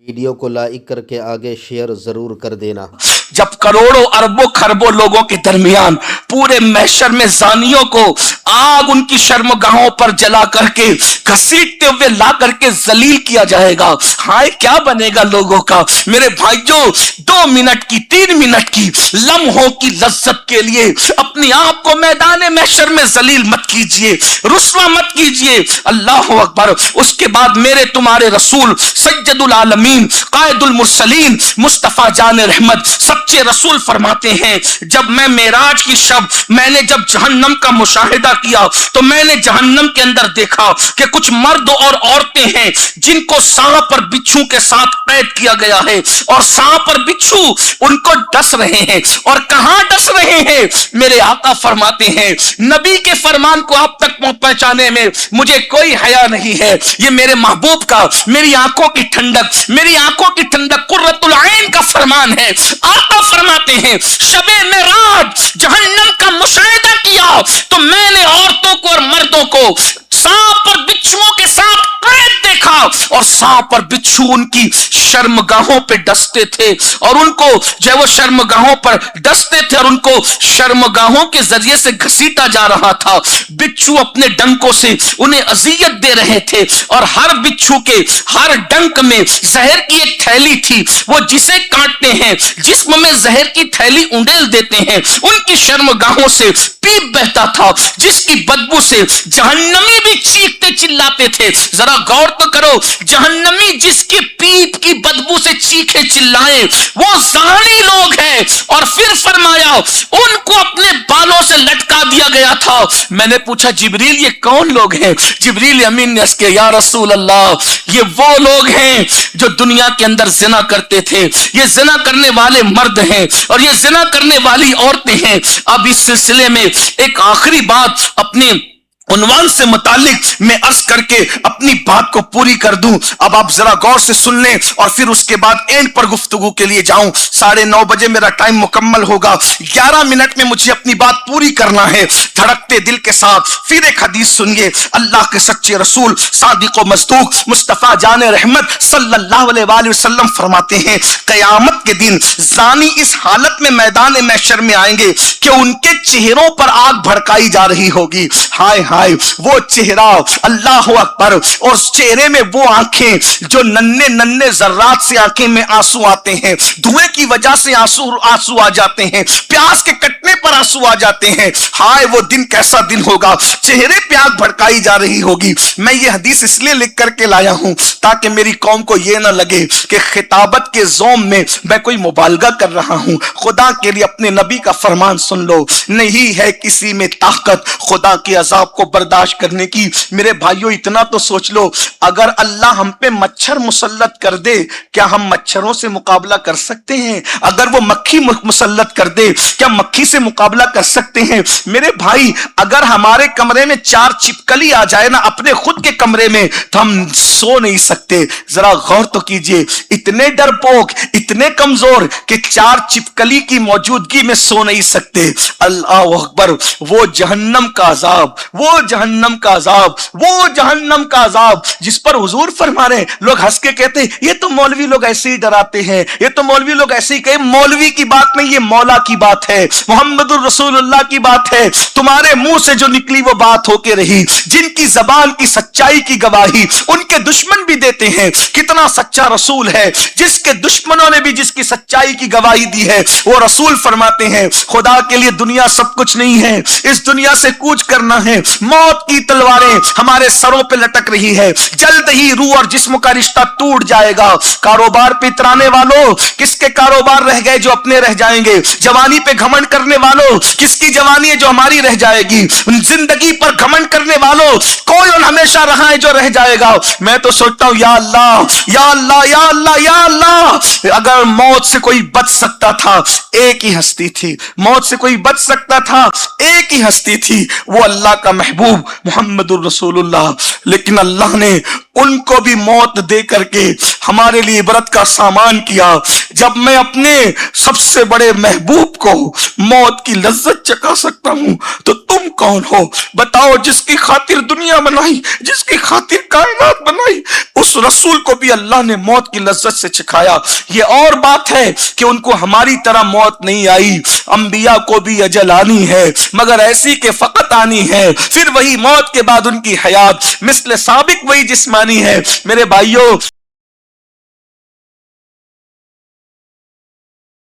Video को like करके आगे शेयर जरूर कर देना। जब करोड़ों अरबों खरबों लोगों के दरमियान पूरे महशर में जानियों को आग उनकी शर्मगाहों पर जला करके घसीटते हुए ला करके जलील किया जाएगा, हाय क्या बनेगा लोगों का। मेरे भाइयों, 2 मिनट की 3 मिनट की लम्हों की लज्जत के लिए अपनी आप को मैदान महशर में जलील मत कीजिए, रुस्वा मत कीजिए। अल्लाह अकबर। उसके बाद मेरे तुम्हारे रसूल सैयदुल आलमीन कायदुल मुरसलीन मुस्तफा जान रहमत सच्चे रसूल फरमाते हैं, जब मैं मेराज की शब मैंने जब जहन्नम का मुशाहिदा किया तो मैंने जहन्नम के अंदर देखा कि कुछ मर्द और औरतें हैं जिनको सांप और बिच्छू के साथ कैद किया गया है, और सांप और बिच्छू उनको डस रहे हैं। और कहां डस रहे हैं? मेरे आका फरमाते हैं, नबी के फरमान को आप तक पहुंचाने में मुझे कोई हया नहीं है। ये मेरे महबूब का, मेरी आंखों की ठंडक, मेरी आंखों की ठंडक कुर्रतुल ऐन का फरमान है। आका फरमाते हैं, शबे मेराज जहन्नम का मुशाहिदा किया तो मैंने औरतों को और मर्दों को सांप और बिच्छुओं के साथ कैद देखा, और सांप और बिच्छू उनकी शर्मगाहों पे डसते थे, और उनको जो वो शर्मगाहों पर डसते थे और उनको शर्मगाहों के जरिए से घसीटा जा रहा था। बिच्छू अपने डंकों से उन्हें अजियत दे रहे थे, और हर बिच्छू के हर डंक में जहर की एक थैली थी। वो जिसे काटते हैं, जिस्म में जहर की थैली उंडेल देते हैं, उनकी शर्मगाहों से पीप बहता था, जिसकी बदबू से जहन्नमी भी चीखते चिल्लाते थे। जरा गौर तो करो, जहन्नमी जिसकी पीप की बदबू से चीखे चिल्लाए वो जानी लोग हैं। और फिर फरमाया उनको अपने बालों से लटका दिया गया था। मैंने पूछा, जिब्रील ये कौन लोग हैं? जिब्रील अमीन ने के, या रसूल अल्लाह, ये वो लोग हैं जो दुनिया के अंदर जिना करते थे। ये जिना करने वाले मर्द हैं और ये जिना करने वाली औरतें हैं। अब इस सिलसिले में एक आखिरी बात अपने उन्वान से मुतालिक मैं अर्ज करके अपनी बात को पूरी कर दूं। अब आप जरा गौर से सुन लें और फिर उसके बाद एंड पर गुफ्तगू के लिए जाऊं। 9:30 बजे मेरा टाइम मुकम्मल होगा। 11 मिनट में मुझे अपनी बात पूरी करना है। धड़कते दिल के साथ फिर एक हदीस सुनिए। अल्लाह के सच्चे रसूल सादिक व मसदूक मुस्तफा जान रहमत सल्लल्लाहु अलैहि वसल्लम फरमाते हैं, कयामत के दिन जानी इस हालत में मैदान महशर में आएंगे कि उनके चेहरों पर आग भड़काई जा रही होगी। हाय हाय, वो चेहरा, अल्लाह अकबर, और उस चेहरे में वो आंखें जो नन्हे नन्हे जर्रात से आंखें में आंसू आते हैं, धुएं की वजह से आंसू आ जाते हैं, प्यास के कटने पर आंसू आ जाते हैं। हाय वो दिन कैसा दिन होगा, चेहरे पे आग भड़काई जा रही होगी। मैं ये हदीस इसलिए लिख करके लाया हूं ताकि मेरी कौम को ये ना लगे कि खिताबत के ज़ोम में मैं कोई मुबालगा कर रहा हूं। खुदा के लिए अपने नबी का फरमान सुन लो, नहीं है किसी में ताकत खुदा के अजाब को बर्दाश्त करने की। मेरे भाइयों, इतना तो सोच लो, अगर अल्लाह हम पे मच्छर मुसल्लत कर दे, क्या हम मच्छरों से मुकाबला कर सकते हैं? अगर वो मक्खी मुसल्लत कर दे, क्या मक्खी से मुकाबला कर सकते हैं? मेरे भाई, अगर हमारे कमरे में 4 छिपकली आ जाए ना अपने खुद के कमरे में, तो हम सो नहीं सकते। जरा गौर तो कीजिए, इतने डरपोक, इतने कमजोर कि 4 छिपकली की मौजूदगी में सो नहीं सकते। अल्लाह अकबर। वो जहन्नम का अजाब, वो जहन्नम का अजाब, वो जहन्नम का अजाब जिस पर हुजूर फरमा रहे। लोग हंस के कहते हैं ये तो मौलवी लोग ऐसे ही डराते हैं, ये तो मौलवी लोग ऐसे ही कहे। मौलवी की बात नहीं, ये मौला की बात है, मोहम्मदुर रसूलुल्लाह की बात है। तुम्हारे मुंह से जो निकली वो बात होके रही, जिनकी जबान की सच्चाई की गवाही उनके दुश्मन भी देते हैं। कितना सच्चा रसूल है, जिसके दुश्मनों ने भी जिसकी सच्चाई की गवाही दी है। वो रसूल फरमाते हैं, खुदा के लिए दुनिया सब कुछ नहीं है, इस दुनिया से कूच करना है। मौत की तलवारें हमारे सरों पे लटक रही है, जल्द ही रूह और जिस्म का रिश्ता टूट जाएगा। कारोबार पे इतराने वालों, किसके कारोबार रह गए जो अपने रह जाएंगे? जवानी पे घमंड करने वालों, किसकी जवानी है जो हमारी रह जाएगी? जिंदगी पर घमंड करने वालों, कौन हमेशा रहा है जो रह जाएगा? मैं तो सोचता हूं, या अल्लाह, या अल्लाह, या अल्लाह, या अल्लाह, अगर मौत से कोई बच सकता था, एक ही हस्ती थी। मौत से कोई बच सकता था, एक ही हस्ती थी, वो अल्लाह का महबूब मोहम्मदुर रसूलुल्लाह। लेकिन अल्लाह ने उनको भी मौत दे करके हमारे लिए इबरत का सामान किया। जब मैं अपने सबसे बड़े महबूब को मौत की लज्जत चखा सकता हूं, तो तुम तुम कौन हो? बताओ, जिसकी खातिर दुनिया बनाई, जिसकी खातिर कायनात बनाई, उस रसूल को भी अल्लाह ने मौत की लज्जत से चिखाया। ये और बात है कि उनको हमारी तरह मौत नहीं आई, अंबिया को भी अजल आनी है, मगर ऐसी के फकत आनी है, फिर वही मौत के बाद उनकी हयात मिस्ल साबिक वही जिस्मानी है। मेरे भाइयों,